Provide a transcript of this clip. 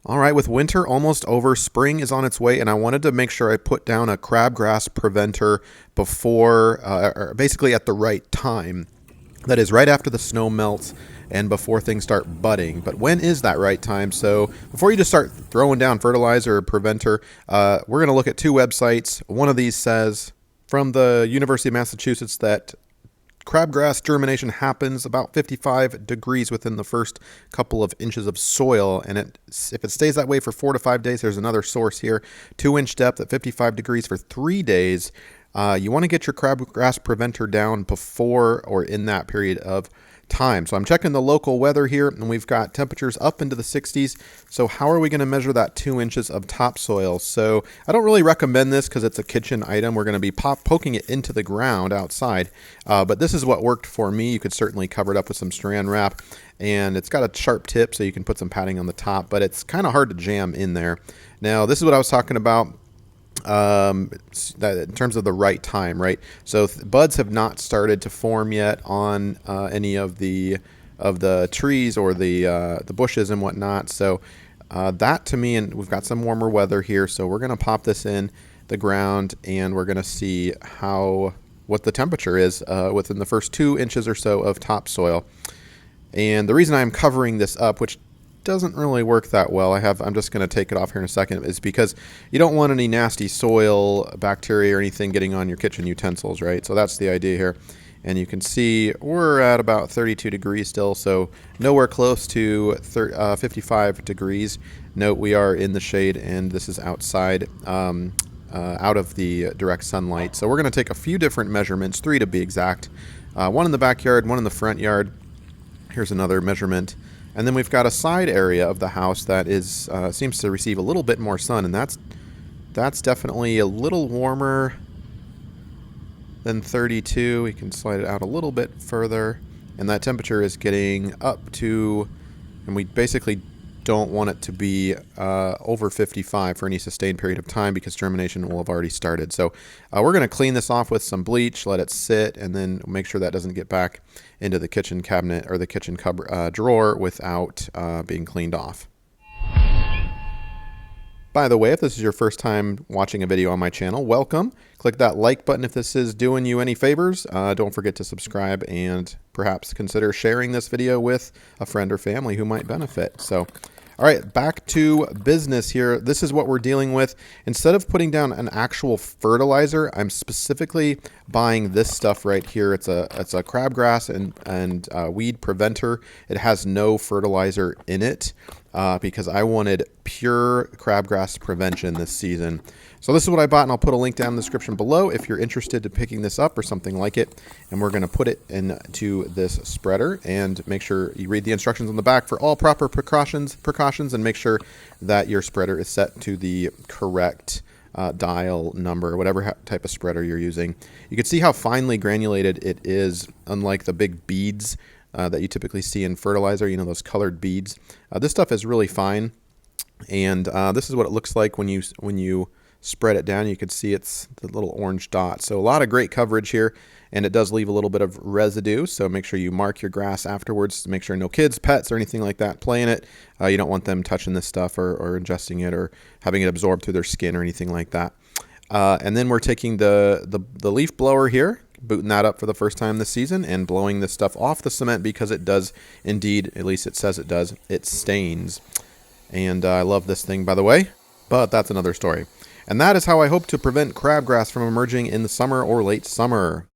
All right, with winter almost over, spring is on its way, and I wanted to make sure I put down a crabgrass preventer before, or basically at the right time. That is right after the snow melts and before things start budding. But when is that right time? So before you just start throwing down fertilizer or preventer, we're going to look at two websites. One of these says from the University of Massachusetts that crabgrass germination happens about 55 degrees within the first couple of inches of soil, and if it stays that way for 4 to 5 days, there's another source here, 2-inch depth at 55 degrees for 3 days. You want to get your crabgrass preventer down before or in that period of time. So I'm checking the local weather here, and we've got temperatures up into the 60s. So how are we going to measure that 2 inches of topsoil? So I don't really recommend this because it's a kitchen item. We're going to be poking it into the ground outside. But this is what worked for me. You could certainly cover it up with some saran wrap, and it's got a sharp tip so you can put some padding on the top, but it's kind of hard to jam in there. Now, this is what I was talking about. That in terms of the right time, right? So buds have not started to form yet on any of the trees or the bushes and whatnot. So that to me, and we've got some warmer weather here, so we're gonna pop this in the ground and we're gonna see what the temperature is within the first 2 inches or so of topsoil. And the reason I'm covering this up, which doesn't really work that well, I'm just going to take it off here in a second, is because you don't want any nasty soil, bacteria, or anything getting on your kitchen utensils, right? So that's the idea here. And you can see we're at about 32 degrees still, so nowhere close to 55 degrees. Note we are in the shade, and this is outside, out of the direct sunlight. So we're going to take a few different measurements, 3 to be exact. One in the backyard, one in the front yard. Here's another measurement. And then we've got a side area of the house that is seems to receive a little bit more sun, and that's definitely a little warmer than 32. We can slide it out a little bit further, and that temperature is getting up to, and we basically don't want it to be over 55 for any sustained period of time because germination will have already started. So we're going to clean this off with some bleach, let it sit, and then make sure that doesn't get back into the kitchen cabinet or the kitchen cupboard drawer without being cleaned off. By the way, if this is your first time watching a video on my channel, welcome. Click that like button if this is doing you any favors. Don't forget to subscribe and perhaps consider sharing this video with a friend or family who might benefit. So, all right, back to business here. This is what we're dealing with. Instead of putting down an actual fertilizer, I'm specifically buying this stuff right here. It's a crabgrass and weed preventer. It has no fertilizer in it because I wanted pure crabgrass prevention this season. So this is what I bought, and I'll put a link down in the description below if you're interested in picking this up or something like it. And we're going to put it into this spreader, and make sure you read the instructions on the back for all proper precautions, and make sure that your spreader is set to the correct dial number, whatever type of spreader you're using. You can see how finely granulated it is, unlike the big beads that you typically see in fertilizer, you know, those colored beads. This stuff is really fine, and this is what it looks like when you spread it down. You can see it's the little orange dot. So a lot of great coverage here, and it does leave a little bit of residue, so make sure you mark your grass afterwards to make sure no kids, pets, or anything like that play in it. You don't want them touching this stuff or ingesting it or having it absorbed through their skin or anything like that. And then we're taking the leaf blower here, booting that up for the first time this season, and blowing this stuff off the cement because it does indeed, at least it says it does, it stains. And I love this thing, by the way, but that's another story. And that is how I hope to prevent crabgrass from emerging in the summer or late summer.